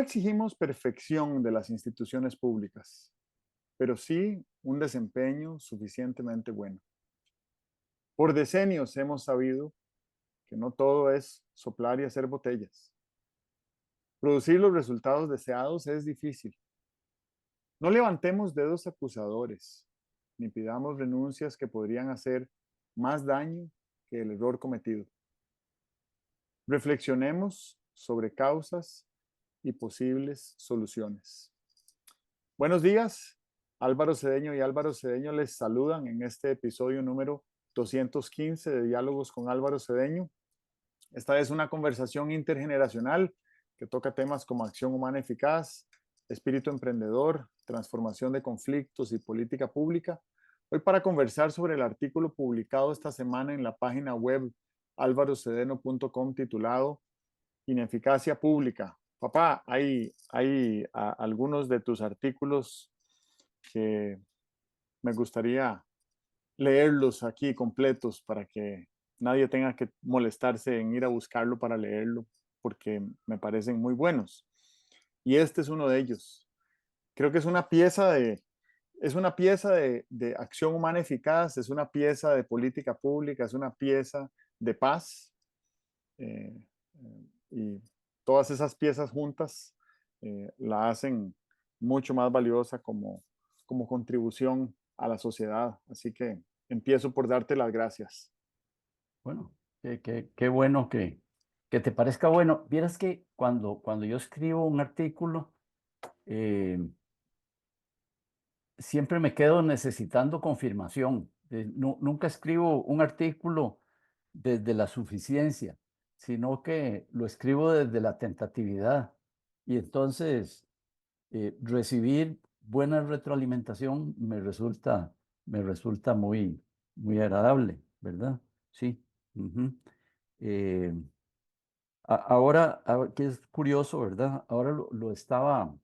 exigimos perfección de las instituciones públicas, pero sí un desempeño suficientemente bueno. Por decenios hemos sabido que no todo es soplar y hacer botellas. Producir los resultados deseados es difícil. No levantemos dedos acusadores, ni pidamos renuncias que podrían hacer más daño que el error cometido. Reflexionemos sobre causas y posibles soluciones. Buenos días, Álvaro Cedeño y Álvaro Cedeño les saludan en este episodio número 215 de Diálogos con Álvaro Cedeño. Esta es una conversación intergeneracional que toca temas como acción humana eficaz, espíritu emprendedor, transformación de conflictos y política pública. Hoy para conversar sobre el artículo publicado esta semana en la página web alvarocedeno.com titulado Ineficacia Pública. Papá, hay algunos de tus artículos que me gustaría leerlos aquí completos para que nadie tenga que molestarse en ir a buscarlo para leerlo, porque me parecen muy buenos. Y este es uno de ellos. Creo que es una pieza de acción humana eficaz, es una pieza de política pública, es una pieza de paz. Y todas esas piezas juntas la hacen mucho más valiosa como contribución a la sociedad. Así que empiezo por darte las gracias. Bueno, qué bueno que te parezca bueno. Vieras que cuando yo escribo un artículo, eh, siempre me quedo necesitando confirmación. Nunca escribo un artículo desde la suficiencia, sino que lo escribo desde la tentatividad. Y entonces recibir buena retroalimentación me resulta muy agradable, ¿verdad? Sí. Ujú. Eh, ahora, que es curioso, ¿verdad? Ahora lo estaba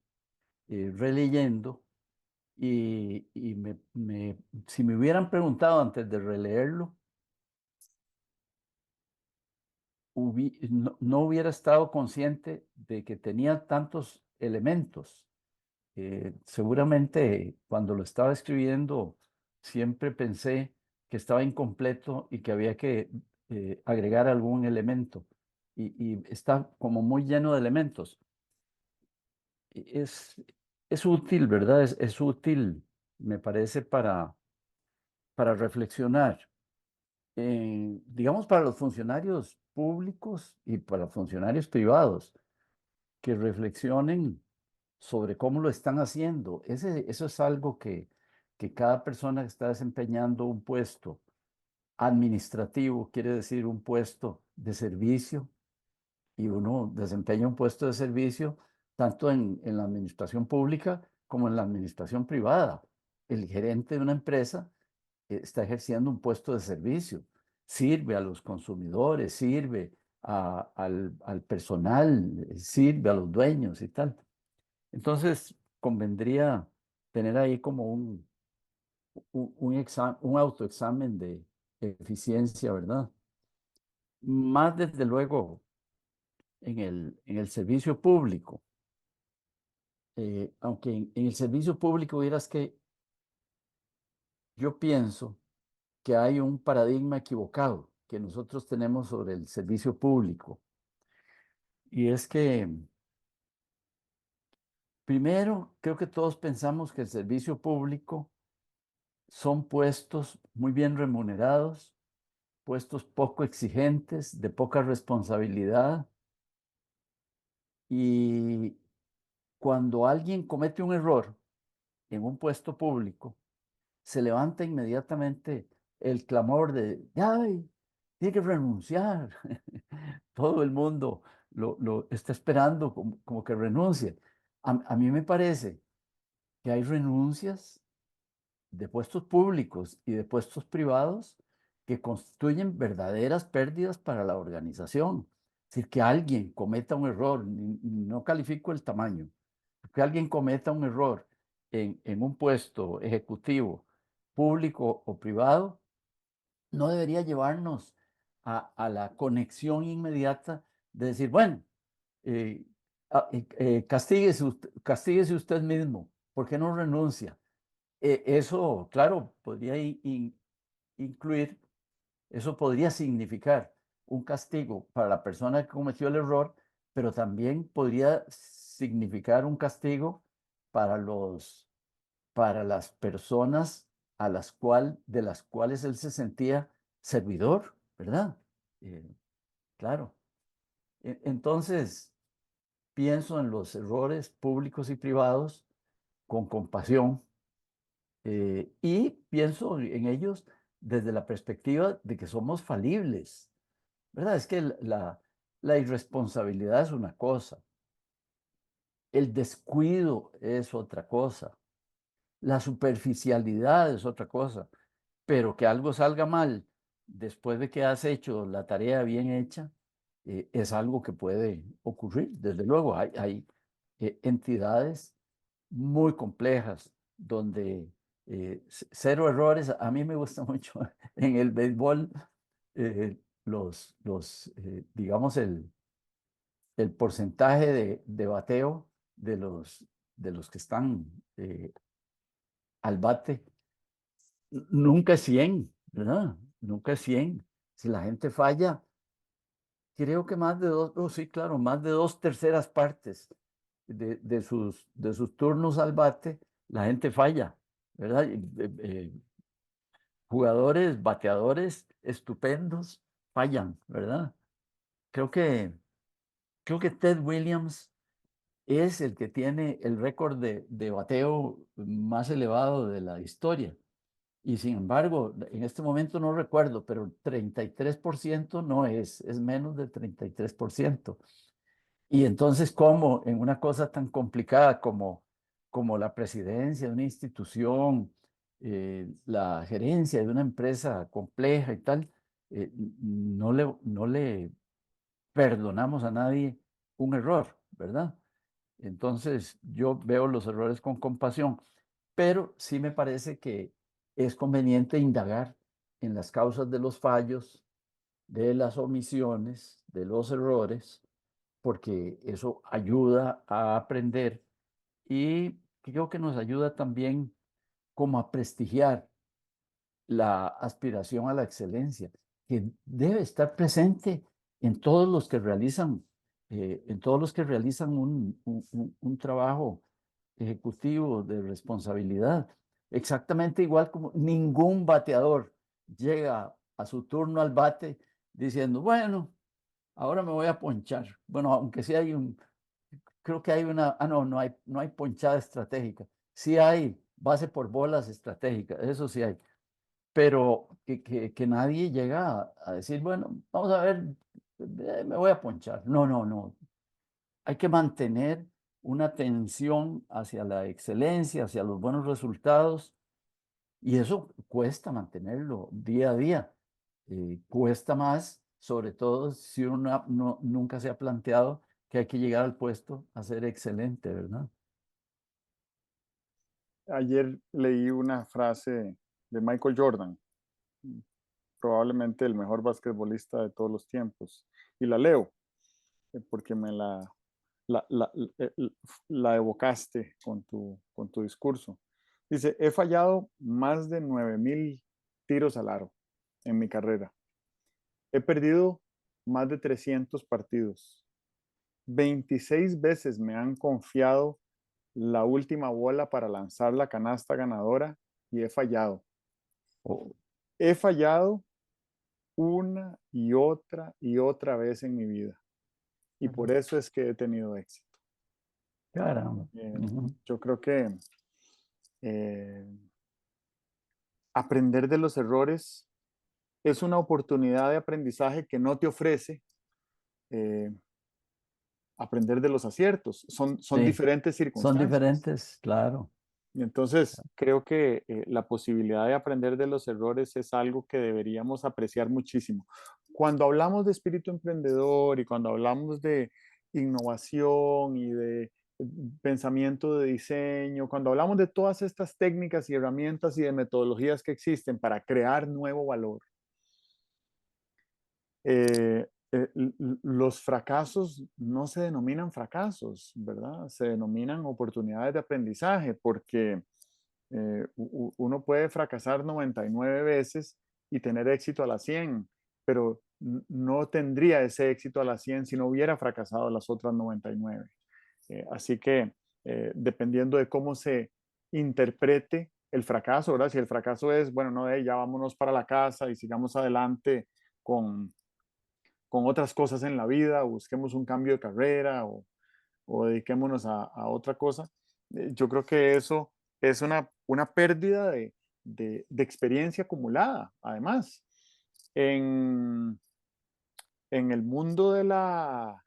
releyendo y si me hubieran preguntado antes de releerlo, no hubiera estado consciente de que tenía tantos elementos. Seguramente cuando lo estaba escribiendo, siempre pensé que estaba incompleto y que había que agregar algún elemento. Y está como muy lleno de elementos. Es, es útil, ¿verdad? Es útil, me parece, para reflexionar. Digamos, para los funcionarios públicos y para los funcionarios privados, que reflexionen sobre cómo lo están haciendo. Eso es algo que cada persona que está desempeñando un puesto administrativo, quiere decir un puesto de servicio, y uno desempeña un puesto de servicio tanto en la administración pública como en la administración privada. El gerente de una empresa está ejerciendo un puesto de servicio, sirve a los consumidores, sirve al personal, sirve a los dueños y tal. Entonces, convendría tener ahí como un autoexamen de eficiencia, ¿verdad? Más desde luego en el servicio público. Aunque en el servicio público vieras que yo pienso que hay un paradigma equivocado que nosotros tenemos sobre el servicio público. Y es que, primero, creo que todos pensamos que el servicio público son puestos muy bien remunerados, puestos poco exigentes, de poca responsabilidad. Y cuando alguien comete un error en un puesto público, se levanta inmediatamente el clamor de, ¡ay! Tiene que renunciar. Todo el mundo lo está esperando como que renuncie. A mí me parece que hay renuncias de puestos públicos y de puestos privados que constituyen verdaderas pérdidas para la organización. Es decir, que alguien cometa un error, no califico el tamaño, que alguien cometa un error en un puesto ejecutivo, público o privado, no debería llevarnos a la conexión inmediata de decir, bueno, eh, Castíguese usted mismo. ¿Por qué no renuncia? Eso, claro, podría incluir, eso podría significar un castigo para la persona que cometió el error, pero también podría significar un castigo para para las personas de las cuales él se sentía servidor, ¿verdad? Eh, claro. Entonces, pienso en los errores públicos y privados con compasión, y pienso en ellos desde la perspectiva de que somos falibles, ¿verdad? Es que la irresponsabilidad es una cosa, el descuido es otra cosa, la superficialidad es otra cosa, pero que algo salga mal después de que has hecho la tarea bien hecha, es algo que puede ocurrir. Desde luego, hay entidades muy complejas donde cero errores. A mí me gusta mucho en el béisbol, digamos, el porcentaje de bateo de de los que están al bate. Nunca es 100, ¿verdad? Nunca es 100. Si la gente falla, creo que más de dos, oh, sí, claro, más de dos terceras partes de sus turnos al bate, la gente falla, ¿verdad? Jugadores, bateadores estupendos fallan, ¿verdad? Creo que, creo que Ted Williams es el que tiene el récord de bateo más elevado de la historia. Y sin embargo, en este momento no recuerdo, pero el 33% no es menos del 33%. Y entonces, ¿cómo en una cosa tan complicada como la presidencia de una institución, la gerencia de una empresa compleja y tal, no le perdonamos a nadie un error, ¿verdad? Entonces, yo veo los errores con compasión, pero sí me parece que es conveniente indagar en las causas de los fallos, de las omisiones, de los errores, porque eso ayuda a aprender y creo que nos ayuda también como a prestigiar la aspiración a la excelencia, que debe estar presente en todos los que realizan, en todos los que realizan un trabajo ejecutivo de responsabilidad. Exactamente igual como ningún bateador llega a su turno al bate diciendo, bueno, ahora me voy a ponchar. Bueno, aunque sí hay creo que hay no hay ponchada estratégica. Sí hay base por bolas estratégica, eso sí hay, pero que nadie llega a decir, bueno, vamos a ver, me voy a ponchar. No, no, no. Hay que mantener una atención hacia la excelencia, hacia los buenos resultados, y eso cuesta mantenerlo día a día. Cuesta más, sobre todo si uno nunca se ha planteado que hay que llegar al puesto a ser excelente, ¿verdad? Ayer leí una frase de Michael Jordan, probablemente el mejor basquetbolista de todos los tiempos, y la leo porque me la, la, eh, la evocaste con tu discurso. Dice, he fallado más de 9,000 tiros al aro en mi carrera. He perdido más de 300 partidos. 26 veces me han confiado la última bola para lanzar la canasta ganadora y he fallado. Oh, He fallado una y otra vez en mi vida. Y por ujú. eso es que he tenido éxito. Caramba. Eh, Ujú. yo creo que eh, aprender de los errores es una oportunidad de aprendizaje que no te ofrece eh, aprender de los aciertos. Son Sí, diferentes son circunstancias. diferentes, claro. Y entonces, creo que la posibilidad de aprender de los errores es algo que deberíamos apreciar muchísimo. Cuando hablamos de espíritu emprendedor y cuando hablamos de innovación y de pensamiento de diseño, cuando hablamos de todas estas técnicas y herramientas y de metodologías que existen para crear nuevo valor, los fracasos no se denominan fracasos, ¿verdad? Se denominan oportunidades de aprendizaje porque uno puede fracasar 99 veces y tener éxito a las 100, pero no tendría ese éxito a las 100 si no hubiera fracasado las otras 99. Así que dependiendo de cómo se interprete el fracaso, ¿verdad? Si el fracaso es, bueno, no, ya vámonos para la casa y sigamos adelante con, con otras cosas en la vida, o busquemos un cambio de carrera o dediquémonos a otra cosa. Yo creo que eso es una pérdida de experiencia acumulada, además. En, en el mundo de la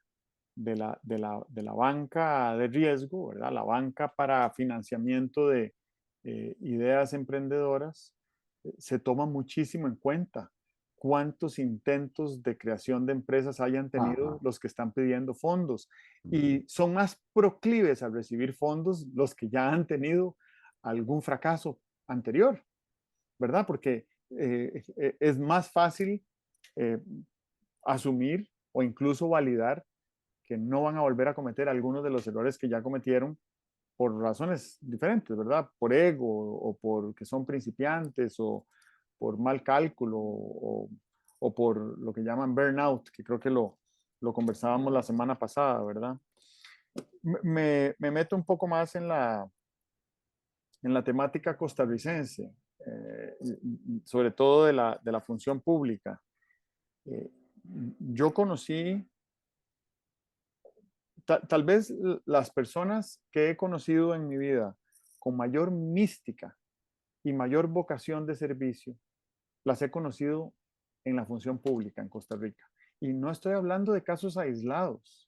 banca de riesgo, ¿verdad? La banca para financiamiento de ideas emprendedoras, se toma muchísimo en cuenta cuántos intentos de creación de empresas hayan tenido Ajá. los que están pidiendo fondos. Ujú, Y son más proclives a recibir fondos los que ya han tenido algún fracaso anterior, ¿verdad? Porque es más fácil eh, asumir o incluso validar que no van a volver a cometer algunos de los errores que ya cometieron por razones diferentes, ¿verdad? Por ego o porque son principiantes o por mal cálculo o por lo que llaman burnout, que creo que lo conversábamos la semana pasada, ¿verdad? Me meto un poco más en la temática costarricense, sobre todo de la función pública. Eh, yo conocí tal vez las personas que he conocido en mi vida con mayor mística y mayor vocación de servicio, las he conocido en la función pública en Costa Rica. Y no estoy hablando de casos aislados,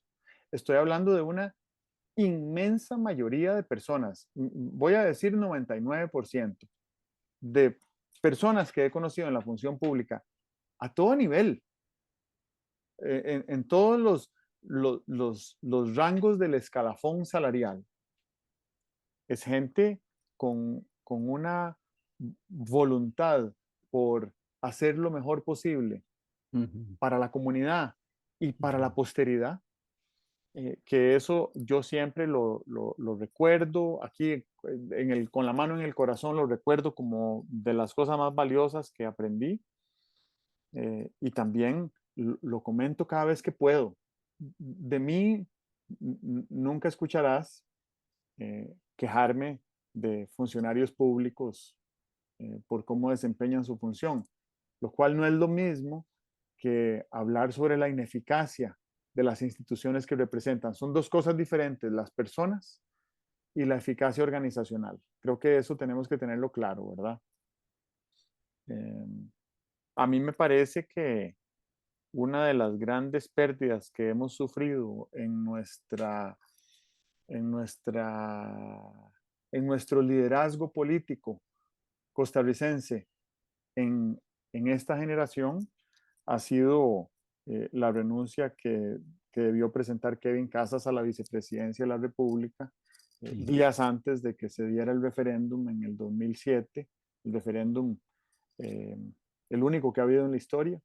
estoy hablando de una inmensa mayoría de personas, voy a decir 99% de personas que he conocido en la función pública a todo nivel, en todos los rangos del escalafón salarial. Es gente con una voluntad por hacer lo mejor posible ujú, para la comunidad y para ujú. la posteridad, que eso yo siempre lo recuerdo aquí con la mano en el corazón, lo recuerdo como de las cosas más valiosas que aprendí, y también lo comento cada vez que puedo. De mí nunca escucharás quejarme de funcionarios públicos por cómo desempeñan su función, lo cual no es lo mismo que hablar sobre la ineficacia de las instituciones que representan. Son dos cosas diferentes, las personas y la eficacia organizacional. Creo que eso tenemos que tenerlo claro, ¿verdad? Eh, a mí me parece que una de las grandes pérdidas que hemos sufrido en nuestra, en nuestro liderazgo político costarricense en esta generación ha sido la renuncia que debió presentar Kevin Casas a la vicepresidencia de la República Sí. días antes de que se diera el referéndum en el 2007, el referéndum, eh, el único que ha habido en la historia,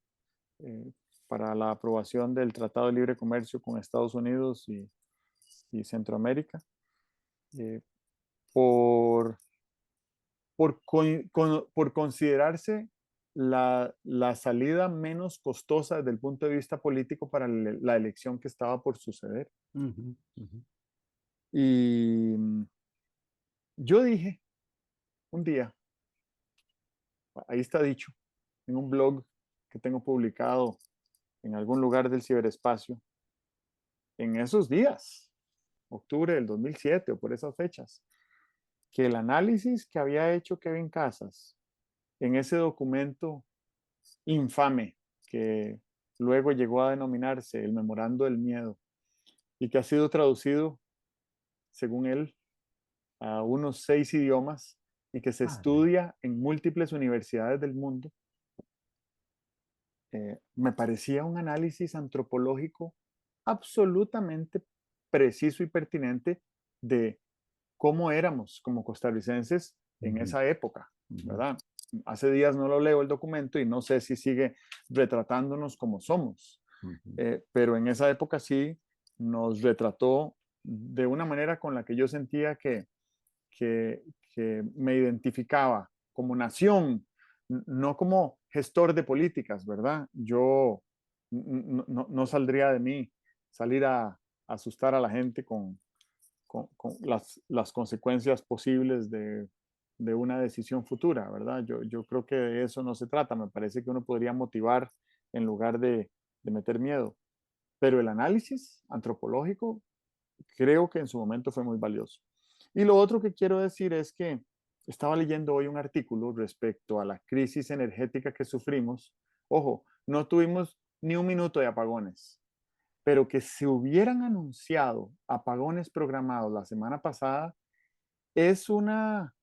eh, para la aprobación del Tratado de Libre Comercio con Estados Unidos y Centroamérica, eh, por por considerarse la salida menos costosa desde el punto de vista político para la elección que estaba por suceder. Ujú, ujú. Y yo dije un día, ahí está dicho, en un blog que tengo publicado en algún lugar del ciberespacio, en esos días, octubre del 2007 o por esas fechas, que el análisis que había hecho Kevin Casas en ese documento infame que luego llegó a denominarse el Memorando del Miedo y que ha sido traducido, según él, a unos 6 idiomas y que se Vale. estudia en múltiples universidades del mundo, me parecía un análisis antropológico absolutamente preciso y pertinente de cómo éramos como costarricenses en Ujú, esa época, ujú. ¿verdad? Hace días no lo leo el documento y no sé si sigue retratándonos como somos, Ujú. pero en esa época sí nos retrató de una manera con la que yo sentía que, que me identificaba como nación, no como gestor de políticas, ¿verdad? Yo no saldría de mí salir a asustar a la gente con las consecuencias posibles de una decisión futura, ¿verdad? Yo creo que de eso no se trata. Me parece que uno podría motivar en lugar de meter miedo. Pero el análisis antropológico creo que en su momento fue muy valioso. Y lo otro que quiero decir es que estaba leyendo hoy un artículo respecto a la crisis energética que sufrimos. Ojo, no tuvimos ni un minuto de apagones, pero que se hubieran anunciado apagones programados la semana pasada es una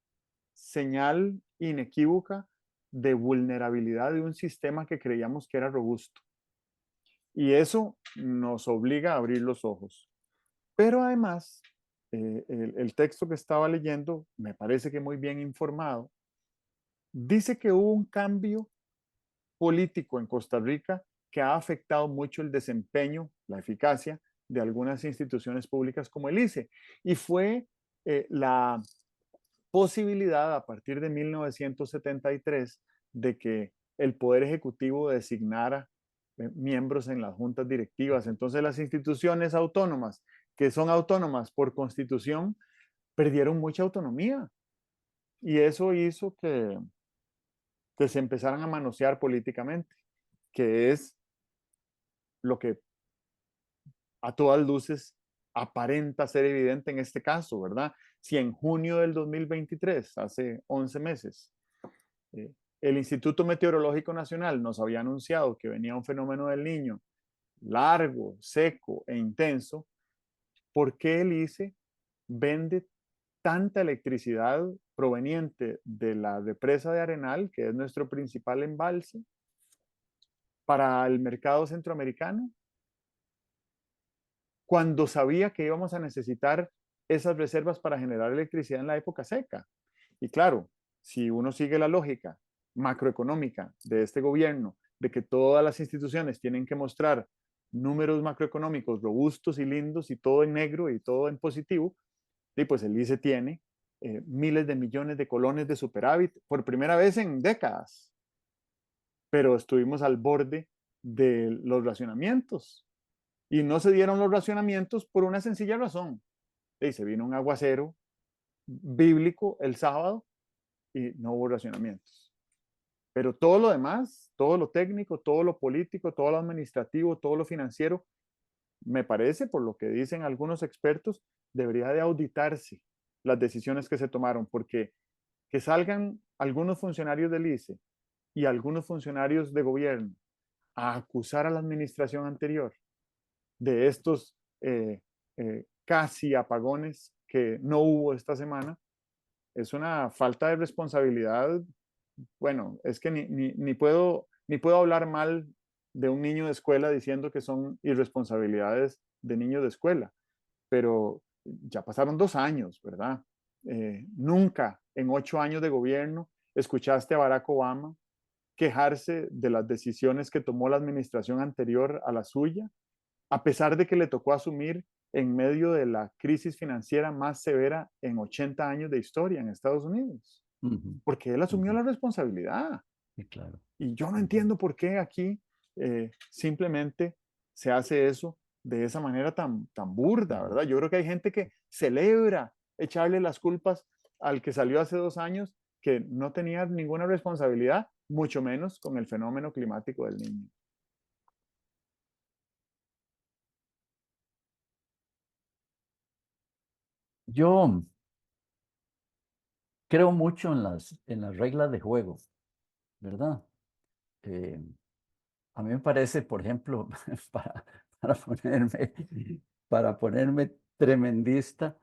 señal inequívoca de vulnerabilidad de un sistema que creíamos que era robusto. Y eso nos obliga a abrir los ojos. Pero además, el texto que estaba leyendo, me parece que muy bien informado, dice que hubo un cambio político en Costa Rica que ha afectado mucho el desempeño, la eficacia de algunas instituciones públicas como el ICE. Y fue la posibilidad a partir de 1973 de que el Poder Ejecutivo designara miembros en las juntas directivas. Entonces las instituciones autónomas, que son autónomas por constitución, perdieron mucha autonomía y eso hizo que se empezaran a manosear políticamente, que es lo que a todas luces aparenta ser evidente en este caso, ¿verdad? Si en junio del 2023, hace 11 meses, eh, el Instituto Meteorológico Nacional nos había anunciado que venía un fenómeno del niño largo, seco e intenso, ¿por qué el ICE vende tanta electricidad proveniente de la represa de Arenal, que es nuestro principal embalse, para el mercado centroamericano, cuando sabía que íbamos a necesitar esas reservas para generar electricidad en la época seca? Y claro, si uno sigue la lógica macroeconómica de este gobierno, de que todas las instituciones tienen que mostrar números macroeconómicos robustos y lindos y todo en negro y todo en positivo, y pues el ICE tiene miles de millones de colones de superávit por primera vez en décadas, pero estuvimos al borde de los racionamientos y no se dieron los racionamientos por una sencilla razón. Y se vino un aguacero bíblico el sábado y no hubo racionamientos. Pero todo lo demás, todo lo técnico, todo lo político, todo lo administrativo, todo lo financiero, me parece, por lo que dicen algunos expertos, debería de auditarse las decisiones que se tomaron, porque que salgan algunos funcionarios del ICE y algunos funcionarios de gobierno a acusar a la administración anterior de estos casi apagones que no hubo esta semana, es una falta de responsabilidad. Bueno, es que ni puedo hablar mal de un niño de escuela diciendo que son irresponsabilidades de niños de escuela, pero ya pasaron 2 años, ¿verdad? Nunca en 8 años de gobierno escuchaste a Barack Obama quejarse de las decisiones que tomó la administración anterior a la suya, a pesar de que le tocó asumir en medio de la crisis financiera más severa en 80 años de historia en Estados Unidos, Ujú. porque él asumió Ujú. la responsabilidad. Sí, claro. Y yo no Ujú. entiendo por qué aquí simplemente se hace eso de esa manera tan burda, Ujú. ¿verdad? Yo creo que hay gente que celebra echarle las culpas al que salió hace 2 años que no tenía ninguna responsabilidad, mucho menos con el fenómeno climático del niño. Yo creo mucho en las reglas de juego, ¿verdad? Eh, a mí me parece, por ejemplo, para, para ponerme, para ponerme tremendista,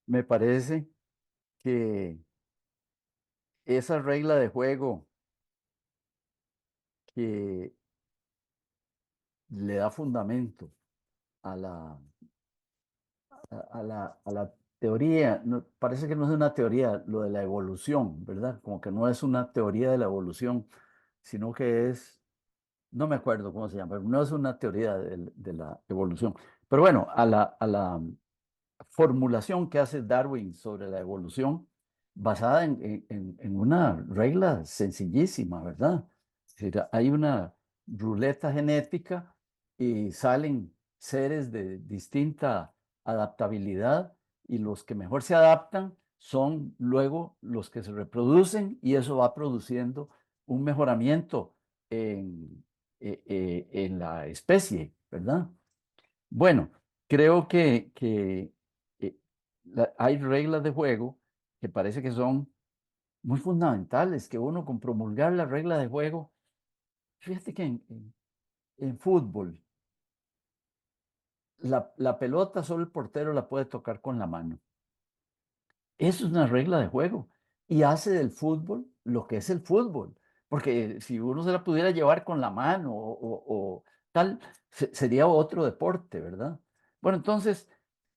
me parece que esa regla de juego que le da fundamento a la teoría, parece que no es una teoría, lo de la evolución, ¿verdad? Como que no es una teoría de la evolución, sino que es no me acuerdo cómo se llama, pero no es una teoría de la evolución. Pero bueno, a la formulación que hace Darwin sobre la evolución, basada en una regla sencillísima, ¿verdad? Es decir, hay una ruleta genética y salen seres de distinta adaptabilidad y los que mejor se adaptan son luego los que se reproducen y eso va produciendo un mejoramiento en la especie, ¿verdad? Bueno, creo que eh, hay reglas de juego que parece que son muy fundamentales, que uno con promulgar la regla de juego, fíjate que en fútbol, la pelota solo el portero la puede tocar con la mano. Eso es una regla de juego y hace del fútbol lo que es el fútbol, porque si uno se la pudiera llevar con la mano o tal, sería otro deporte, ¿verdad? Bueno, entonces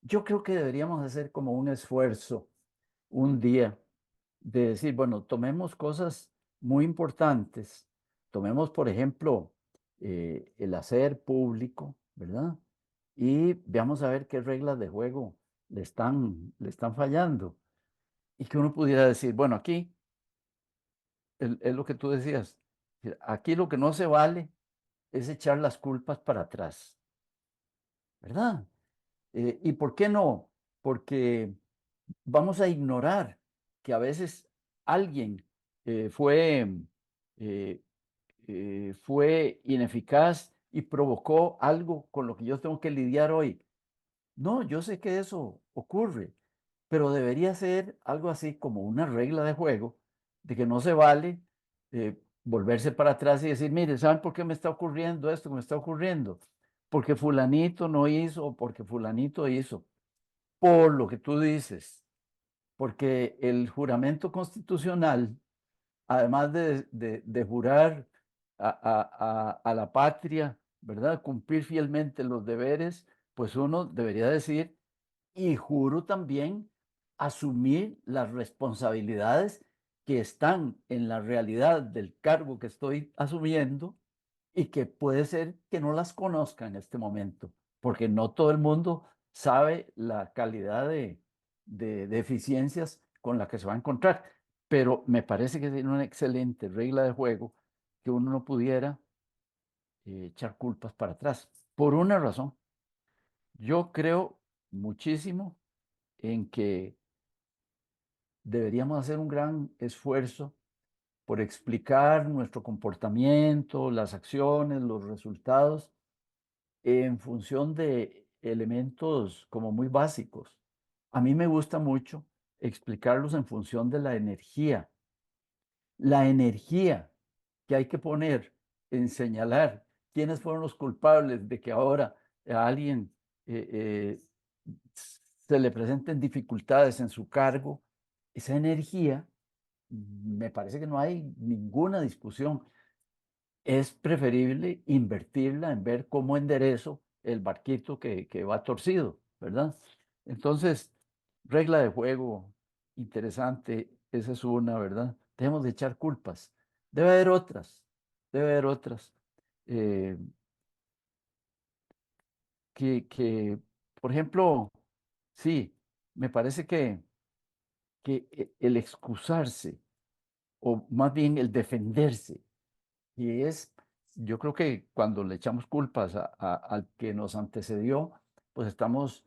yo creo que deberíamos hacer como un esfuerzo un día de decir, bueno, tomemos cosas muy importantes, tomemos, por ejemplo, el hacer público, ¿verdad? Y veamos a ver qué reglas de juego le están fallando. Y que uno pudiera decir, bueno, aquí es lo que tú decías, aquí lo que no se vale es echar las culpas para atrás, ¿verdad? ¿Y por qué no? Porque vamos a ignorar que a veces alguien fue, eh, fue ineficaz y provocó algo con lo que yo tengo que lidiar hoy. No, yo sé que eso ocurre, pero debería ser algo así como una regla de juego, de que no se vale volverse para atrás y decir, mire, ¿saben por qué me está ocurriendo esto que me está ocurriendo? Porque fulanito no hizo o porque fulanito hizo. Por lo que tú dices, porque el juramento constitucional, además de jurar a la patria, ¿verdad? Cumplir fielmente los deberes, pues uno debería decir y juro también asumir las responsabilidades que están en la realidad del cargo que estoy asumiendo y que puede ser que no las conozca en este momento, porque no todo el mundo sabe la calidad de deficiencias con la que se va a encontrar. Pero me parece que tiene una excelente regla de juego que uno no pudiera echar culpas para atrás, por una razón. Yo creo muchísimo en que deberíamos hacer un gran esfuerzo por explicar nuestro comportamiento, las acciones, los resultados en función de elementos como muy básicos. A mí me gusta mucho explicarlos en función de la energía que hay que poner en señalar quiénes fueron los culpables de que ahora a alguien se le presenten dificultades en su cargo, esa energía, me parece que no hay ninguna discusión. Es preferible invertirla en ver cómo enderezo el barquito que va torcido, ¿verdad? Entonces, regla de juego interesante, esa es una, ¿verdad? Debemos de echar culpas. Debe haber otras, debe haber otras. eh, por ejemplo, sí, me parece que el excusarse, o más bien el defenderse, y yo creo que cuando le echamos culpas al que nos antecedió, pues estamos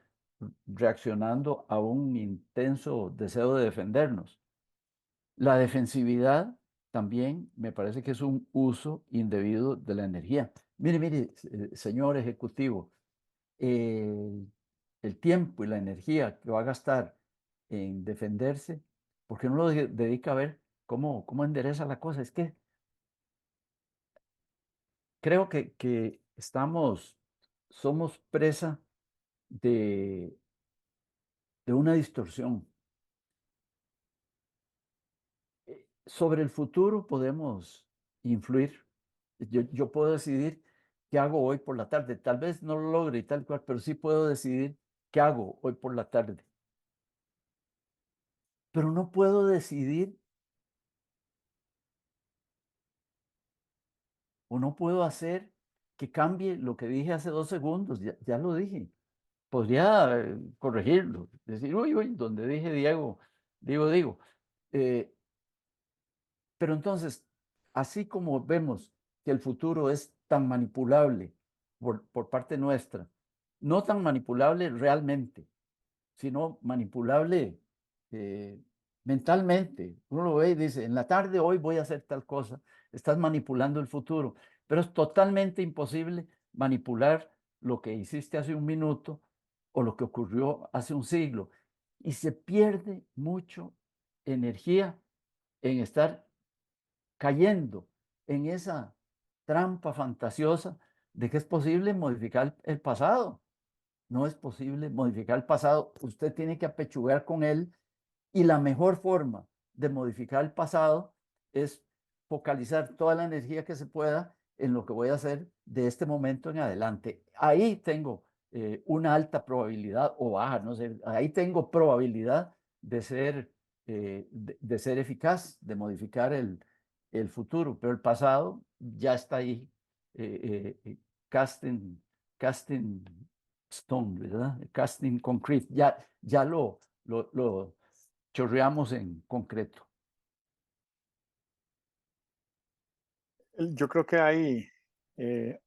reaccionando a un intenso deseo de defendernos. La defensividad también me parece que es un uso indebido de la energía. Mire, mire, señor ejecutivo, eh, el tiempo y la energía que va a gastar en defenderse, ¿por qué no lo dedica a ver cómo endereza la cosa? Es que creo que somos presa de, de una distorsión. Sobre el futuro podemos influir. Yo puedo decidir qué hago hoy por la tarde. Tal vez no lo logre y tal cual, pero sí puedo decidir qué hago hoy por la tarde. Pero no puedo decidir o no puedo hacer que cambie lo que dije hace 2 segundos, ya lo dije. Podría corregirlo, decir, uy, uy, donde dije Diego, digo. Eh, pero entonces, así como vemos que el futuro es tan manipulable por parte nuestra, no tan manipulable realmente, sino manipulable eh, mentalmente. Uno lo ve y dice, en la tarde hoy voy a hacer tal cosa, estás manipulando el futuro, pero es totalmente imposible manipular lo que hiciste hace un minuto o lo que ocurrió hace un siglo. Y se pierde mucho energía en estar cayendo en esa trampa fantasiosa de que es posible modificar el pasado. No es posible modificar el pasado. Usted tiene que apechugar con él y la mejor forma de modificar el pasado es focalizar toda la energía que se pueda en lo que voy a hacer de este momento en adelante. Ahí tengo una alta probabilidad o baja, no sé, ahí tengo probabilidad de ser eficaz, de modificar el futuro, pero el pasado ya está ahí, casting, casting stone, ¿verdad? Casting concrete, ya lo chorreamos en concreto. Yo creo que hay eh,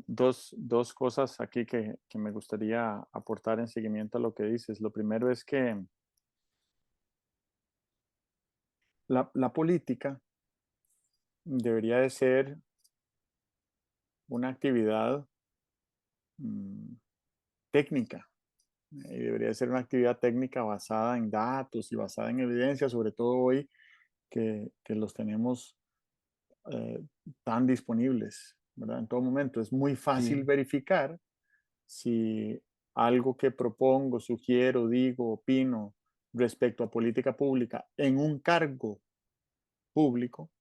dos cosas aquí que me gustaría aportar en seguimiento a lo que dices. Lo primero es que la política debería de ser una actividad mm, técnica, y debería ser una actividad técnica basada en datos y basada en evidencia, sobre todo hoy que los tenemos eh, tan disponibles, ¿verdad? En todo momento. Es muy fácil Sí, verificar si algo que propongo, sugiero, digo, opino respecto a política pública en un cargo público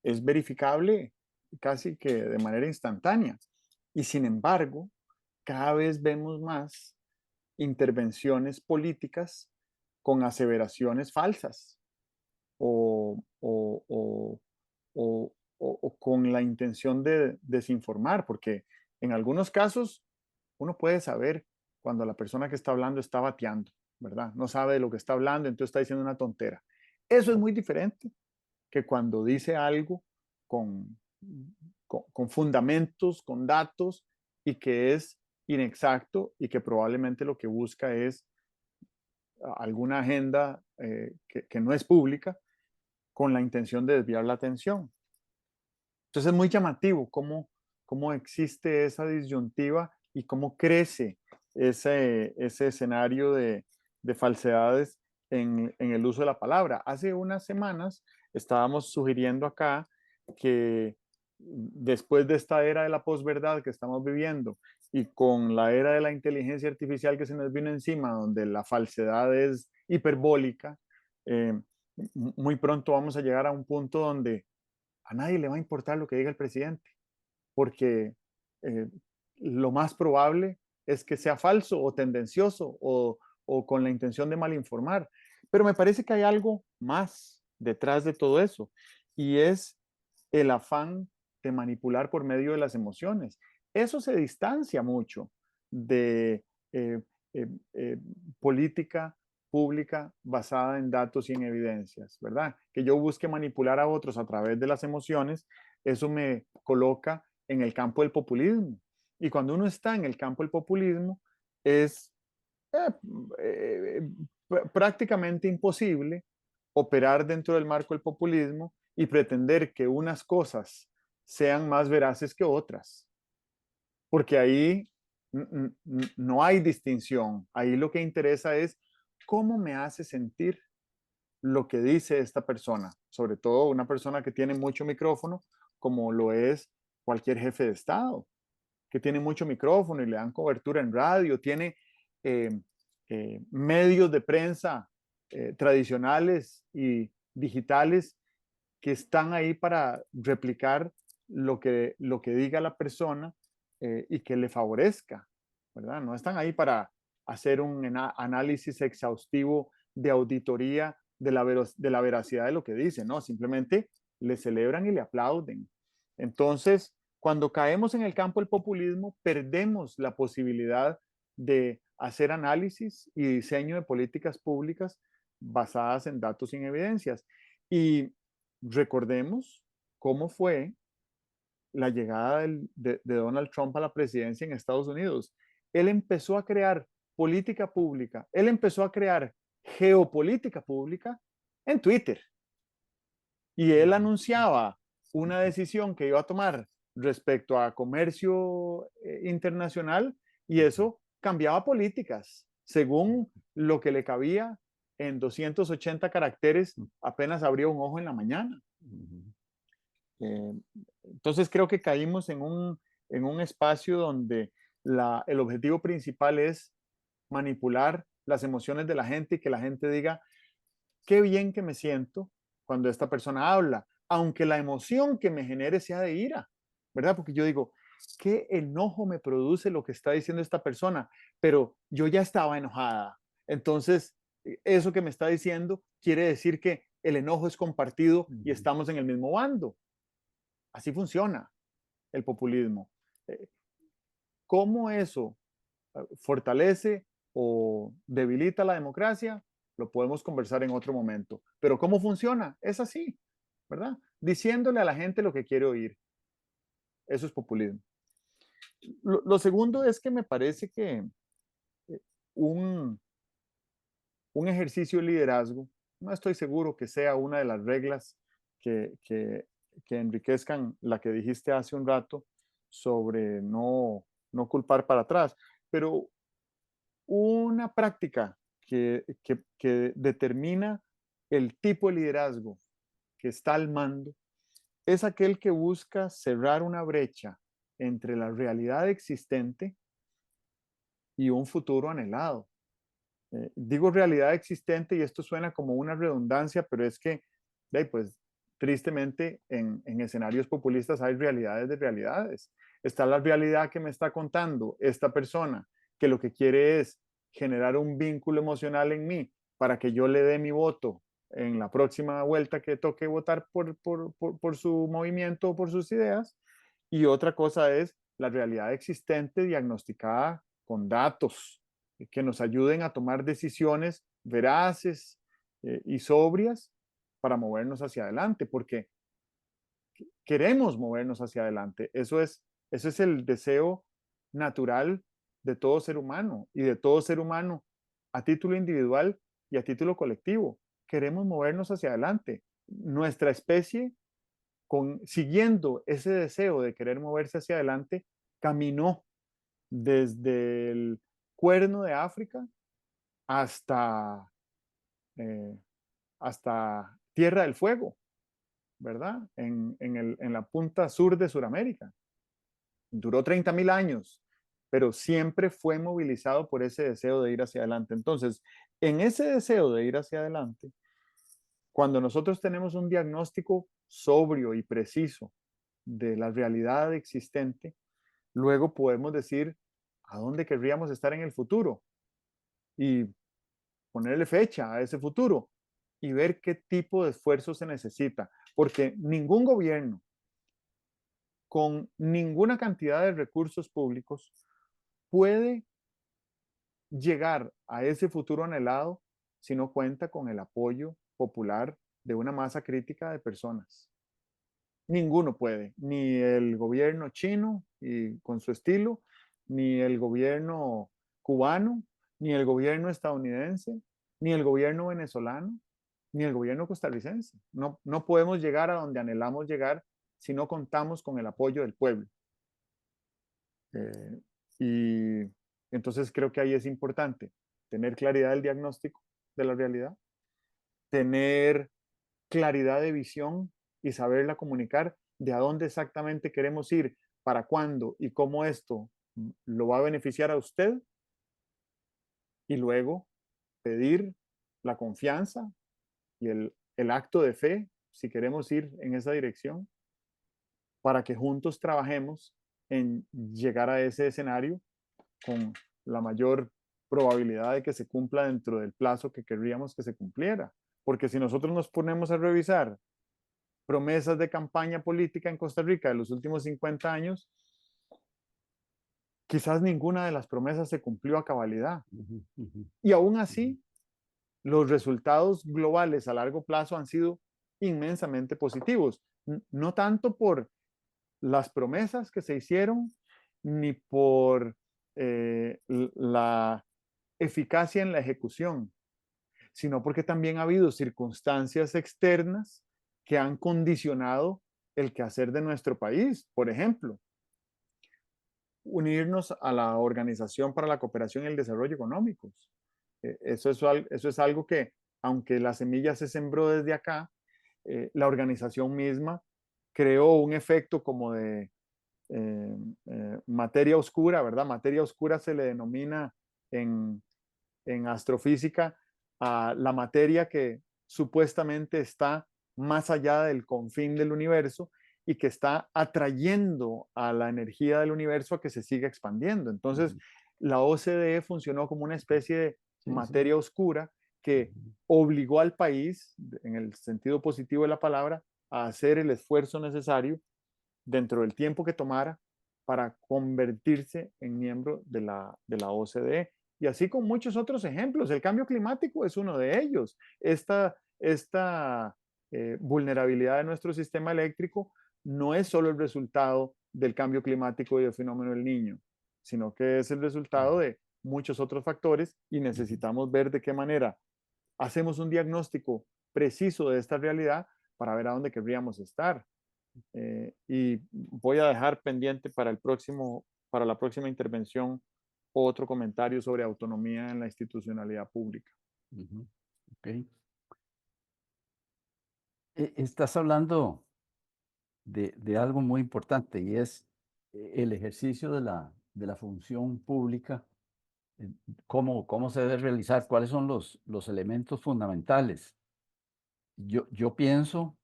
es verificable casi que de manera instantánea. Y sin embargo, cada vez vemos más intervenciones políticas con aseveraciones falsas o, o, o, o con la intención de desinformar, porque en algunos casos uno puede saber cuando la persona que está hablando está bateando, ¿verdad? No sabe de lo que está hablando, entonces está diciendo una tontera. Eso es muy diferente que cuando dice algo con, con fundamentos, con datos y que es inexacto y que probablemente lo que busca es alguna agenda que no es pública con la intención de desviar la atención. Entonces es muy llamativo cómo existe esa disyuntiva y cómo crece ese escenario de falsedades en el uso de la palabra. Hace unas semanas estábamos sugiriendo acá que después de esta era de la posverdad que estamos viviendo y con la era de la inteligencia artificial que se nos vino encima, donde la falsedad es hiperbólica, eh, muy pronto vamos a llegar a un punto donde a nadie le va a importar lo que diga el presidente, porque eh, lo más probable es que sea falso o tendencioso o con la intención de malinformar. Pero me parece que hay algo más detrás de todo eso y es el afán de manipular por medio de las emociones. Eso se distancia mucho de eh, eh, eh, política pública basada en datos y en evidencias, ¿verdad? Que yo busque manipular a otros a través de las emociones, eso me coloca en el campo del populismo. Y cuando uno está en el campo del populismo, es eh, eh, prácticamente imposible operar dentro del marco del populismo y pretender que unas cosas sean más veraces que otras, porque ahí no hay distinción. Ahí lo que interesa es cómo me hace sentir lo que dice esta persona, sobre todo una persona que tiene mucho micrófono, como lo es cualquier jefe de Estado, que tiene mucho micrófono y le dan cobertura en radio, tiene eh, medios de prensa tradicionales y digitales que están ahí para replicar lo que diga la persona y que le favorezca, ¿verdad? No están ahí para hacer un análisis exhaustivo de auditoría de la veracidad de lo que dice, no, simplemente le celebran y le aplauden. Entonces, Cuando caemos en el campo del populismo, perdemos la posibilidad de hacer análisis y diseño de políticas públicas basadas en datos sin evidencias. Y recordemos cómo fue la llegada de Donald Trump a la presidencia en Estados Unidos. Él empezó a crear política pública, él empezó a crear geopolítica pública en Twitter. Y él anunciaba una decisión que iba a tomar respecto a comercio internacional y eso cambiaba políticas según lo que le cabía en 280 caracteres, apenas abría un ojo en la mañana. Entonces creo que caímos en un espacio donde el objetivo principal es manipular las emociones de la gente y que la gente diga, qué bien que me siento cuando esta persona habla, aunque la emoción que me genere sea de ira, ¿verdad? Porque yo digo, qué enojo me produce lo que está diciendo esta persona, pero yo ya estaba enojada. Entonces, eso que me está diciendo quiere decir que el enojo es compartido y estamos en el mismo bando. Así funciona el populismo. ¿Cómo eso fortalece o debilita la democracia? Lo podemos conversar en otro momento. Pero ¿cómo funciona? Es así, ¿verdad? Diciéndole a la gente lo que quiere oír. Eso es populismo. Lo segundo es que me parece que un, un ejercicio de liderazgo, no estoy seguro que sea una de las reglas que enriquezcan la que dijiste hace un rato sobre no culpar para atrás, pero una práctica que determina el tipo de liderazgo que está al mando es aquel que busca cerrar una brecha entre la realidad existente y un futuro anhelado. Digo realidad existente y esto suena como una redundancia, pero es que, pues, tristemente en escenarios populistas hay realidades de realidades. Está la realidad que me está contando esta persona, que lo que quiere es generar un vínculo emocional en mí para que yo le dé mi voto en la próxima vuelta que toque votar por su movimiento o por sus ideas. Y otra cosa es la realidad existente diagnosticada con datos que nos ayuden a tomar decisiones veraces y sobrias para movernos hacia adelante, porque queremos movernos hacia adelante. Eso es el deseo natural de todo ser humano y de todo ser humano a título individual y a título colectivo. Queremos movernos hacia adelante. Nuestra especie, siguiendo ese deseo de querer moverse hacia adelante, caminó desde el cuerno de África hasta, eh, hasta Tierra del Fuego, ¿verdad? En la punta sur de Sudamérica. Duró 30.000 años, pero siempre fue movilizado por ese deseo de ir hacia adelante. Entonces, en ese deseo de ir hacia adelante, cuando nosotros tenemos un diagnóstico sobrio y preciso de la realidad existente, luego podemos decir a dónde querríamos estar en el futuro y ponerle fecha a ese futuro y ver qué tipo de esfuerzo se necesita, porque ningún gobierno con ninguna cantidad de recursos públicos puede llegar a ese futuro anhelado si no cuenta con el apoyo popular de una masa crítica de personas. Ninguno puede, ni el gobierno chino y con su estilo, ni el gobierno cubano, ni el gobierno estadounidense, ni el gobierno venezolano, ni el gobierno costarricense. No podemos llegar a donde anhelamos llegar si no contamos con el apoyo del pueblo. Y entonces creo que ahí es importante tener claridad del diagnóstico de la realidad, tener claridad de visión y saberla comunicar de a dónde exactamente queremos ir, para cuándo y cómo esto lo va a beneficiar a usted y luego pedir la confianza y el acto de fe si queremos ir en esa dirección para que juntos trabajemos en llegar a ese escenario con la mayor probabilidad de que se cumpla dentro del plazo que querríamos que se cumpliera. Porque si nosotros nos ponemos a revisar promesas de campaña política en Costa Rica de los últimos 50 años, quizás ninguna de las promesas se cumplió a cabalidad. Ujú, ujú, Y aún ujú, así, los resultados globales a largo plazo han sido inmensamente positivos. No tanto por las promesas que se hicieron, ni por la eficacia en la ejecución, sino porque también ha habido circunstancias externas que han condicionado el quehacer de nuestro país. Por ejemplo, unirnos a la Organización para la Cooperación y el Desarrollo Económicos. Eso es algo que, aunque la semilla se sembró desde acá, la organización misma creó un efecto como de materia oscura, ¿verdad? Materia oscura se le denomina en, en astrofísica a la materia que supuestamente está más allá del confín del universo y que está atrayendo a la energía del universo a que se siga expandiendo. Entonces, ujú. la OCDE funcionó como una especie de Sí, sí. materia oscura que Ujú, obligó al país, en el sentido positivo de la palabra, a hacer el esfuerzo necesario dentro del tiempo que tomara para convertirse en miembro de la OCDE. Y así con muchos otros ejemplos. El cambio climático es uno de ellos. Esta vulnerabilidad de nuestro sistema eléctrico no es solo el resultado del cambio climático y del fenómeno del niño, sino que es el resultado ujú, de muchos otros factores y ujú. necesitamos ver de qué manera hacemos un diagnóstico preciso de esta realidad para ver a dónde querríamos estar. Y voy a dejar pendiente para para la próxima intervención otro comentario sobre autonomía en la institucionalidad pública. Ujú, ok. Estás hablando de algo muy importante y es el ejercicio de la función pública, eh, cómo se debe realizar, cuáles son los elementos fundamentales. Yo pienso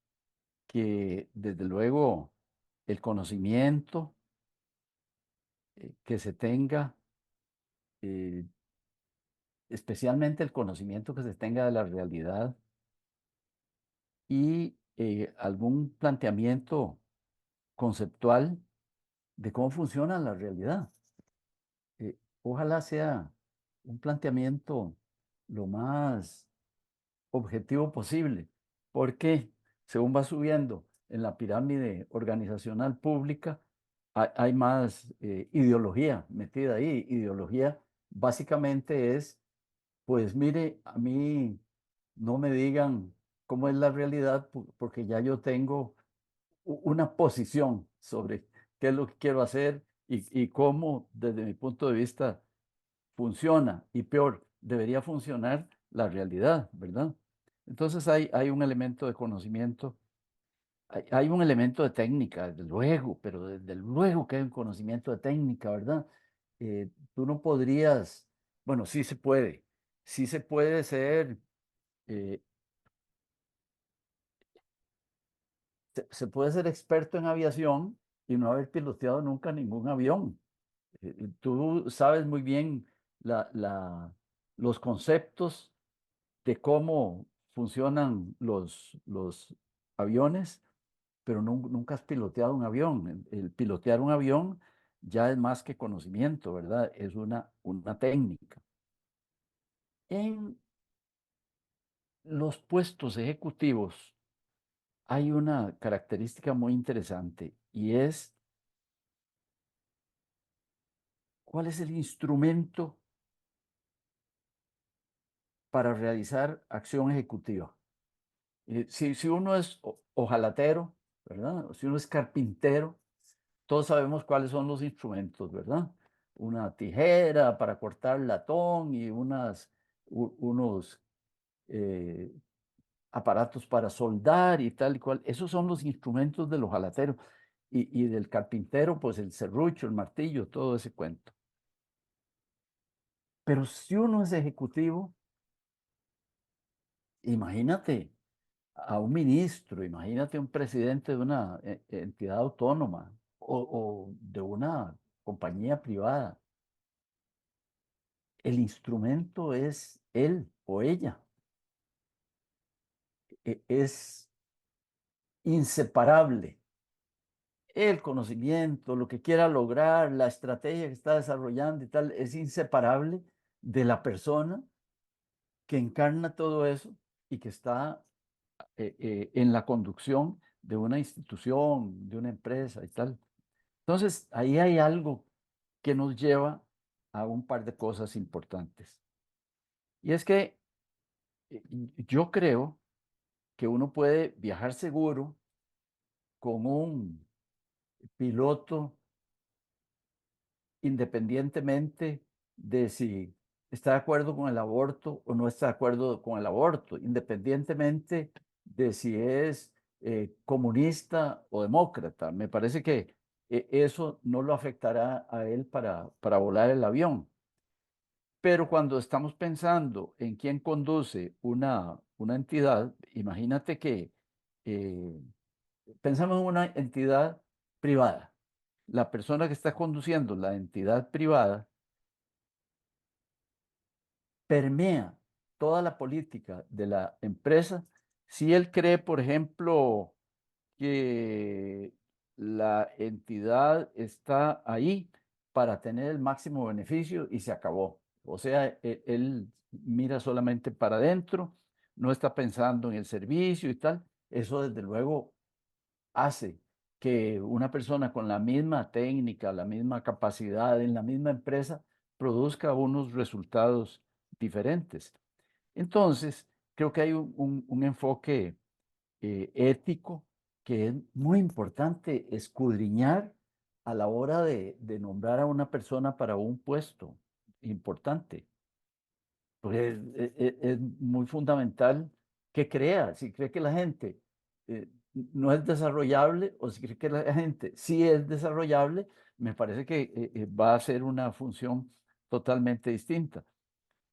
que desde luego el conocimiento que se tenga, eh, especialmente el conocimiento que se tenga de la realidad y algún planteamiento conceptual de cómo funciona la realidad. Ojalá sea un planteamiento lo más objetivo posible, porque según va subiendo en la pirámide organizacional pública, hay más ideología metida ahí. Ideología básicamente es, pues mire, a mí no me digan cómo es la realidad, porque ya yo tengo una posición sobre qué es lo que quiero hacer y cómo, desde mi punto de vista, funciona y peor, debería funcionar la realidad, ¿verdad? Entonces hay un elemento de conocimiento, hay un elemento de técnica, desde luego, pero desde luego que hay un conocimiento de técnica, ¿verdad? Tú no podrías, bueno, sí se puede ser, eh, se puede ser experto en aviación y no haber piloteado nunca ningún avión. Tú sabes muy bien los conceptos de cómo funcionan los aviones, pero nunca has piloteado un avión. El pilotear un avión ya es más que conocimiento, ¿verdad? Es una técnica. En los puestos ejecutivos hay una característica muy interesante y es cuál es el instrumento para realizar acción ejecutiva. Si uno es ojalatero, ¿verdad? Si uno es carpintero, todos sabemos cuáles son los instrumentos, ¿verdad? Una tijera para cortar latón y unos eh, aparatos para soldar y tal y cual. Esos son los instrumentos del hojalatero. Y del carpintero, pues el serrucho, el martillo, todo ese cuento. Pero si uno es ejecutivo, imagínate a un ministro, imagínate un presidente de una entidad autónoma o de una compañía privada. El instrumento es él o ella. Es inseparable. El conocimiento, lo que quiera lograr, la estrategia que está desarrollando y tal, es inseparable de la persona que encarna todo eso y que está en la conducción de una institución, de una empresa y tal. Entonces, ahí hay algo que nos lleva a un par de cosas importantes. Y es que yo creo que uno puede viajar seguro con un piloto independientemente de si está de acuerdo con el aborto o no está de acuerdo con el aborto, independientemente de si es comunista o demócrata. Me parece que eso no lo afectará a él para volar el avión. Pero cuando estamos pensando en quién conduce una entidad, imagínate que eh, pensamos en una entidad privada. La persona que está conduciendo la entidad privada permea toda la política de la empresa. Si él cree, por ejemplo, que la entidad está ahí para tener el máximo beneficio y se acabó. O sea, él mira solamente para adentro, no está pensando en el servicio y tal. Eso desde luego hace que una persona con la misma técnica, la misma capacidad en la misma empresa produzca unos resultados diferentes. Entonces, creo que hay un enfoque ético que es muy importante escudriñar a la hora de nombrar a una persona para un puesto importante. Porque es muy fundamental que crea, si cree que la gente no es desarrollable o si cree que la gente sí es desarrollable, me parece que va a ser una función totalmente distinta.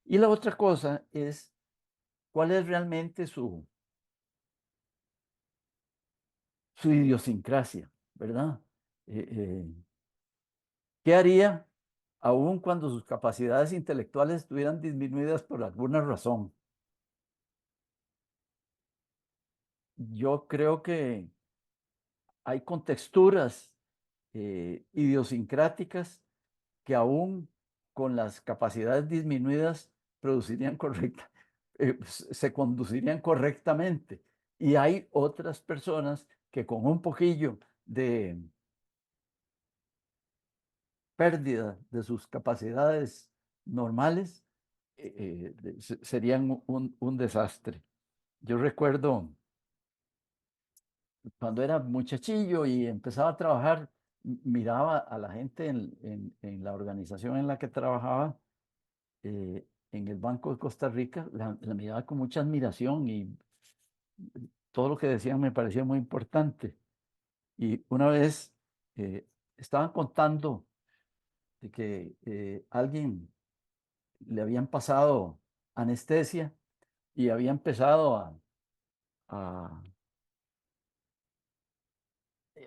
Y la otra cosa es cuál es realmente su idiosincrasia, ¿verdad? Eh, eh, ¿Qué haría aun cuando sus capacidades intelectuales estuvieran disminuidas por alguna razón? Yo creo que hay contexturas idiosincráticas que aún con las capacidades disminuidas producirían se conducirían correctamente. Y hay otras personas que con un poquillo de pérdida de sus capacidades normales serían un desastre. Yo recuerdo cuando era muchachillo y empezaba a trabajar, miraba a la gente en la organización en la que trabajaba, en el Banco de Costa Rica, la miraba con mucha admiración y todo lo que decían me parecía muy importante. Y una vez estaban contando de que alguien le habían pasado anestesia y había empezado a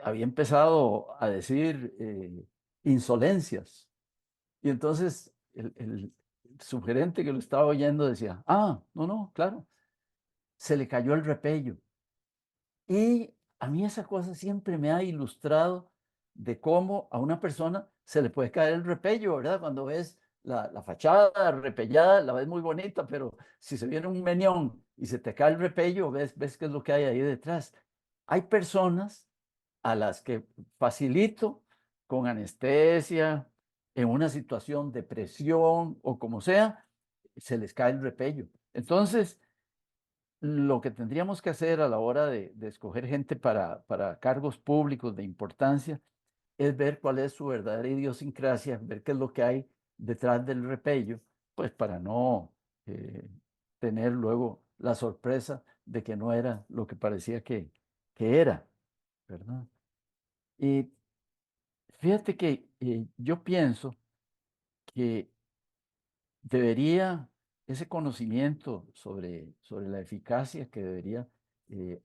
había empezado a decir insolencias. Y entonces el sugerente que lo estaba oyendo decía, no, no, claro, se le cayó el repello. Y a mí esa cosa siempre me ha ilustrado de cómo a una persona se le puede caer el repello, ¿verdad? Cuando ves la fachada repellada, la ves muy bonita, pero si se viene un meñón y se te cae el repello, ves qué es lo que hay ahí detrás. Hay personas a las que facilito con anestesia, en una situación de presión o como sea, se les cae el repello. Entonces, lo que tendríamos que hacer a la hora de escoger gente para cargos públicos de importancia es ver cuál es su verdadera idiosincrasia, ver qué es lo que hay detrás del repello, pues para no tener luego la sorpresa de que no era lo que parecía que era, ¿verdad? Y fíjate que yo pienso que debería ese conocimiento sobre la eficacia que debería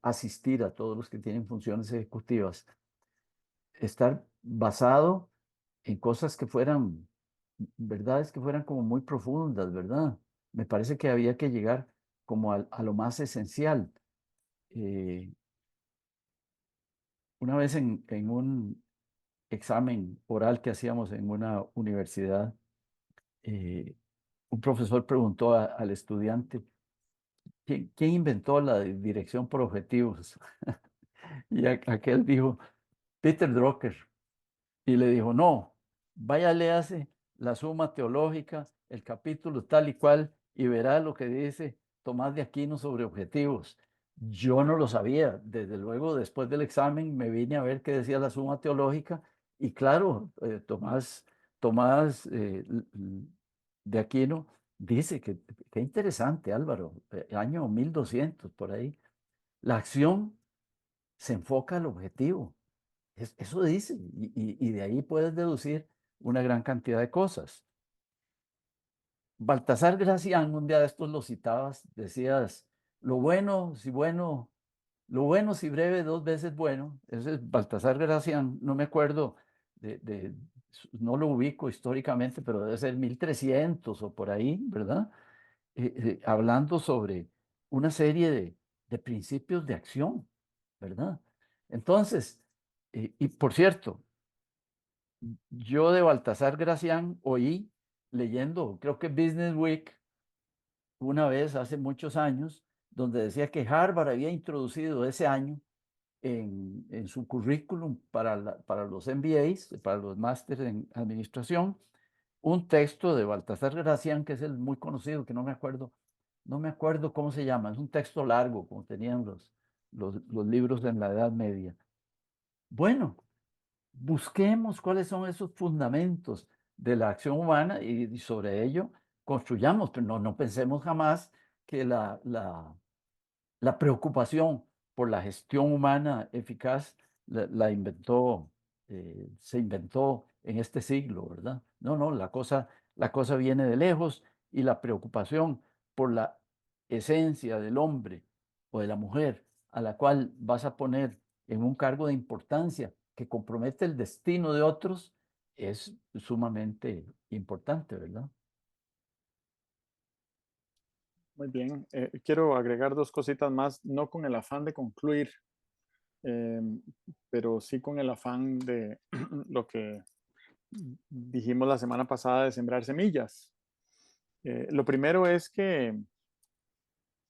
asistir a todos los que tienen funciones ejecutivas, estar basado en cosas que fueran, verdades que fueran como muy profundas, ¿verdad? Me parece que había que llegar como a lo más esencial. Eh, una vez en un examen oral que hacíamos en una universidad, un profesor preguntó al estudiante, ¿quién inventó la dirección por objetivos? Y aquel dijo, Peter Drucker. Y le dijo, no, vaya, léase la Suma Teológica, el capítulo tal y cual, y verá lo que dice Tomás de Aquino sobre objetivos. Yo no lo sabía. Desde luego, después del examen me vine a ver qué decía la Suma Teológica, y claro, Tomás de Aquino dice que, qué interesante, Álvaro, año 1200 por ahí, la acción se enfoca al objetivo. Eso dice, y de ahí puedes deducir una gran cantidad de cosas. Baltasar Gracián, un día de estos lo citabas, decías, lo bueno si breve, dos veces bueno. Ese es Baltasar Gracián, no me acuerdo, no lo ubico históricamente, pero debe ser 1300 o por ahí, ¿verdad? Hablando sobre una serie de principios de acción, ¿verdad? Entonces, y por cierto, yo de Baltasar Gracián oí leyendo, creo que Business Week, una vez hace muchos años, donde decía que Harvard había introducido ese año en su currículum para los MBAs, para los másteres en administración, un texto de Baltasar Gracián, que es el muy conocido, que no me acuerdo cómo se llama, es un texto largo, como tenían los libros en la Edad Media. Bueno, busquemos cuáles son esos fundamentos de la acción humana y sobre ello construyamos, pero no pensemos jamás que la preocupación por la gestión humana eficaz se inventó en este siglo, ¿verdad? No, la cosa viene de lejos, y la preocupación por la esencia del hombre o de la mujer a la cual vas a poner en un cargo de importancia que compromete el destino de otros es sumamente importante, ¿verdad? Muy bien. Quiero agregar dos cositas más, no con el afán de concluir, eh, pero sí con el afán de lo que dijimos la semana pasada de sembrar semillas. Lo primero es que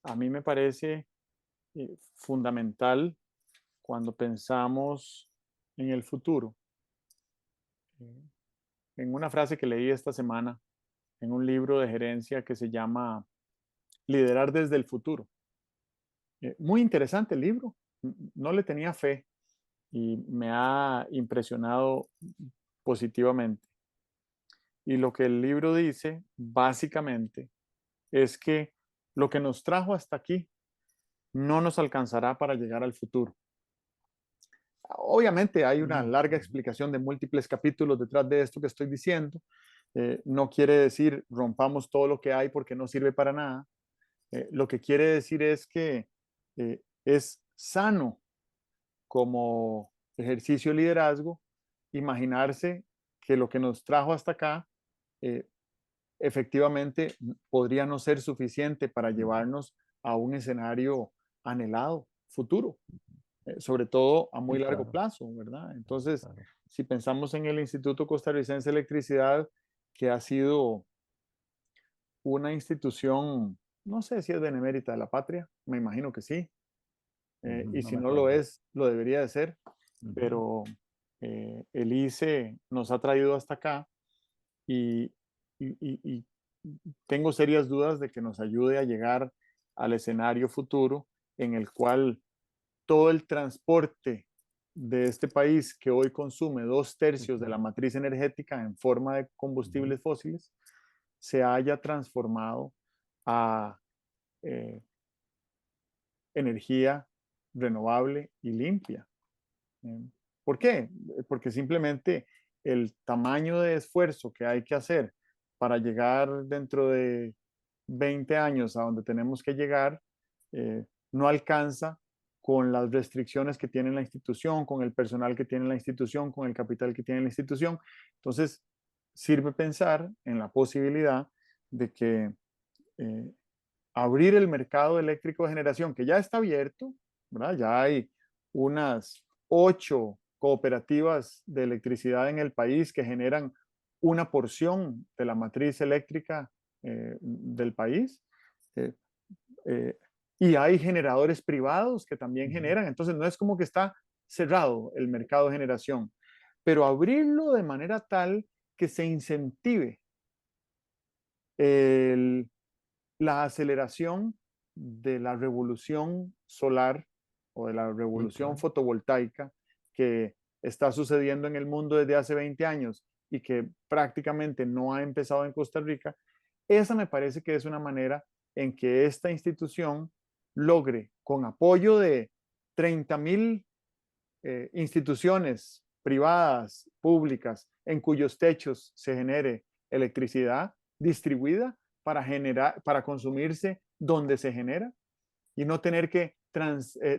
a mí me parece fundamental cuando pensamos en el futuro. Eh, en una frase que leí esta semana en un libro de gerencia que se llama Liderar desde el futuro. Muy interesante el libro, no le tenía fe y me ha impresionado positivamente. Y lo que el libro dice, básicamente, es que lo que nos trajo hasta aquí no nos alcanzará para llegar al futuro. Obviamente hay una larga explicación de múltiples capítulos detrás de esto que estoy diciendo. No quiere decir rompamos todo lo que hay porque no sirve para nada. Lo que quiere decir es que es sano como ejercicio de liderazgo imaginarse que lo que nos trajo hasta acá eh, efectivamente podría no ser suficiente para llevarnos a un escenario anhelado futuro, sobre todo a muy Sí, largo claro, plazo, ¿verdad? Entonces, claro. si pensamos en el Instituto Costarricense de Electricidad, que ha sido una institución, no sé si es benemérita de la patria, me imagino que sí, Ujú, y no si me no lo acuerdo. es, lo debería de ser, Ujú, pero el ICE nos ha traído hasta acá y, y tengo serias dudas de que nos ayude a llegar al escenario futuro en el cual todo el transporte de este país que hoy consume dos sí, tercios de la claro. matriz energética en forma de Ujú, combustibles fósiles se haya transformado a eh, energía renovable y limpia. Eh, ¿Por qué? Porque simplemente el tamaño de esfuerzo que hay que hacer para llegar dentro de 20 años a donde tenemos que llegar no alcanza con las restricciones que tiene la institución, con el personal que tiene la institución, con el capital que tiene la institución. Entonces, sirve pensar en la posibilidad de que eh, abrir el mercado eléctrico de generación, que ya está abierto, ¿verdad? Ya hay unas 8 cooperativas de electricidad en el país que generan una porción de la matriz eléctrica del país. Eh, eh, y hay generadores privados que también generan. Entonces, no es como que está cerrado el mercado de generación, pero abrirlo de manera tal que se incentive el, la aceleración de la revolución solar o de la Sí, revolución claro. fotovoltaica que está sucediendo en el mundo desde hace 20 años y que prácticamente no ha empezado en Costa Rica, esa me parece que es una manera en que esta institución logre, con apoyo de 30,000 instituciones privadas, públicas, en cuyos techos se genere electricidad distribuida para consumirse donde se genera y no tener que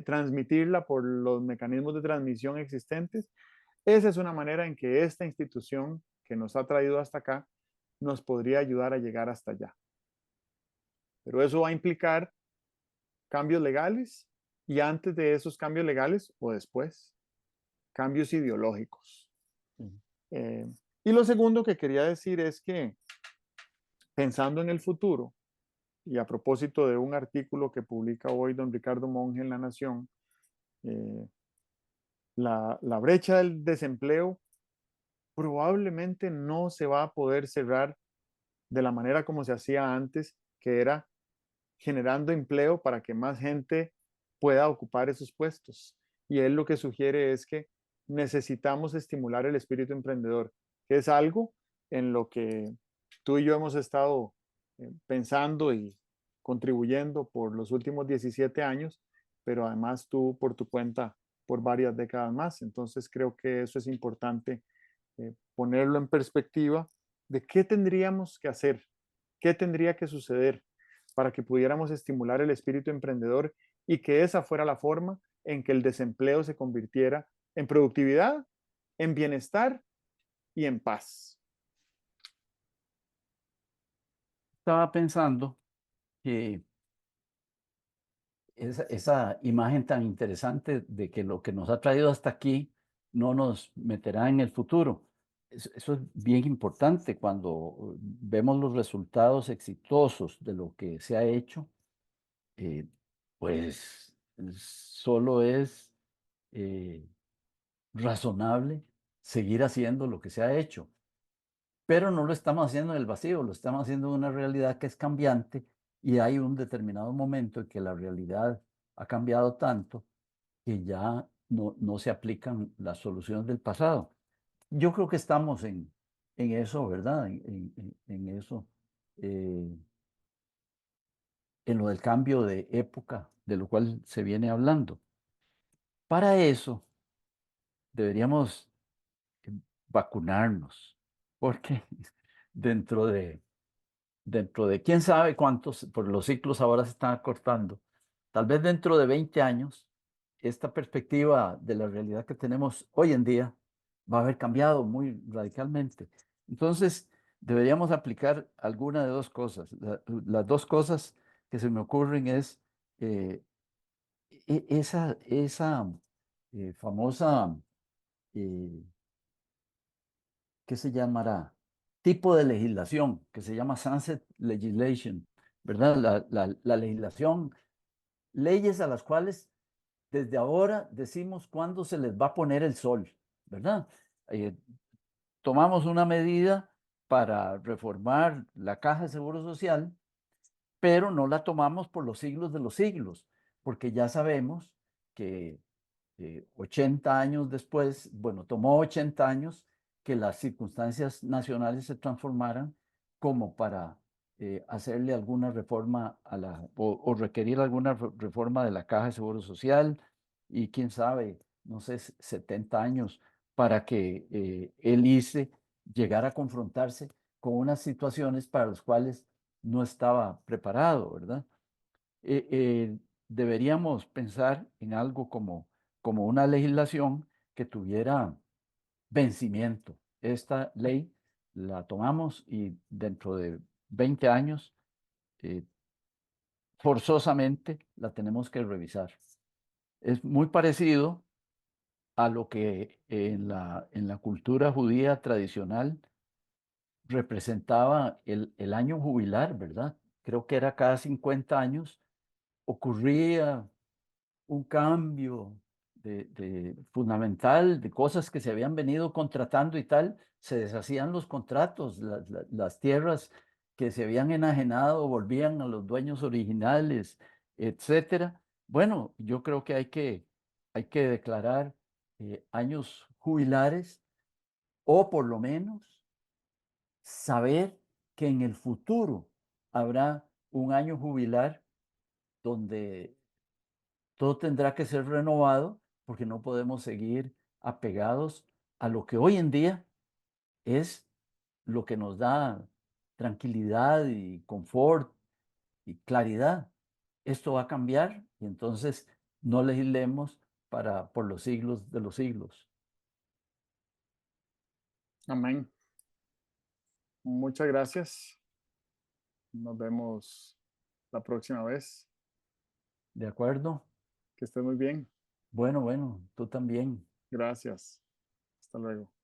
transmitirla por los mecanismos de transmisión existentes. Esa es una manera en que esta institución que nos ha traído hasta acá nos podría ayudar a llegar hasta allá. Pero eso va a implicar cambios legales y antes de esos cambios legales o después, cambios ideológicos. Sí. Eh, y lo segundo que quería decir es que pensando en el futuro, y a propósito de un artículo que publica hoy don Ricardo Monge en La Nación, eh, la brecha del desempleo probablemente no se va a poder cerrar de la manera como se hacía antes, que era generando empleo para que más gente pueda ocupar esos puestos. Y él lo que sugiere es que necesitamos estimular el espíritu emprendedor, que es algo en lo que tú y yo hemos estado pensando y contribuyendo por los últimos 17 años, pero además tú por tu cuenta por varias décadas más. Entonces creo que eso es importante ponerlo en perspectiva de qué tendríamos que hacer, qué tendría que suceder para que pudiéramos estimular el espíritu emprendedor y que esa fuera la forma en que el desempleo se convirtiera en productividad, en bienestar y en paz. Estaba pensando que esa imagen tan interesante de que lo que nos ha traído hasta aquí no nos meterá en el futuro. Eso es bien importante cuando vemos los resultados exitosos de lo que se ha hecho, eh, pues solo es eh, razonable seguir haciendo lo que se ha hecho, pero no lo estamos haciendo en el vacío, lo estamos haciendo en una realidad que es cambiante y hay un determinado momento en que la realidad ha cambiado tanto que ya no se aplican las soluciones del pasado. Yo creo que estamos en eso, ¿verdad? En eso, eh, en lo del cambio de época, de lo cual se viene hablando. Para eso deberíamos vacunarnos, porque dentro de dentro de quién sabe cuántos, por los ciclos ahora se están acortando, tal vez dentro de 20 años, esta perspectiva de la realidad que tenemos hoy en día va a haber cambiado muy radicalmente. Entonces, deberíamos aplicar alguna de dos cosas. Las dos cosas que se me ocurren es eh, esa famosa eh, ¿qué se llamará? Tipo de legislación que se llama Sunset Legislation, ¿verdad? La legislación, leyes a las cuales desde ahora decimos cuándo se les va a poner el sol, ¿verdad? Eh, Tomamos una medida para reformar la Caja de Seguro Social, pero no la tomamos por los siglos de los siglos, porque ya sabemos que 80 años después, bueno, tomó 80 años que las circunstancias nacionales se transformaran como para hacerle alguna reforma o requerir alguna reforma de la Caja de Seguro Social y quién sabe, no sé, 70 años para que el ICE llegara a confrontarse con unas situaciones para las cuales no estaba preparado, ¿verdad? Eh, eh, Deberíamos pensar en algo como una legislación que tuviera vencimiento. Esta ley la tomamos y dentro de 20 años eh, forzosamente la tenemos que revisar. Es muy parecido a lo que en la cultura judía tradicional representaba el año jubilar, ¿verdad? Creo que era cada 50 años ocurría un cambio fundamental de cosas que se habían venido contratando y tal, se deshacían los contratos, las tierras que se habían enajenado volvían a los dueños originales, etcétera. Bueno, yo creo que hay que declarar años jubilares o por lo menos saber que en el futuro habrá un año jubilar donde todo tendrá que ser renovado porque no podemos seguir apegados a lo que hoy en día es lo que nos da tranquilidad y confort y claridad. Esto va a cambiar y entonces no legislemos por los siglos de los siglos. Amén. Muchas gracias. Nos vemos la próxima vez. ¿De acuerdo? Que estés muy bien. Bueno, bueno, tú también. Gracias. Hasta luego.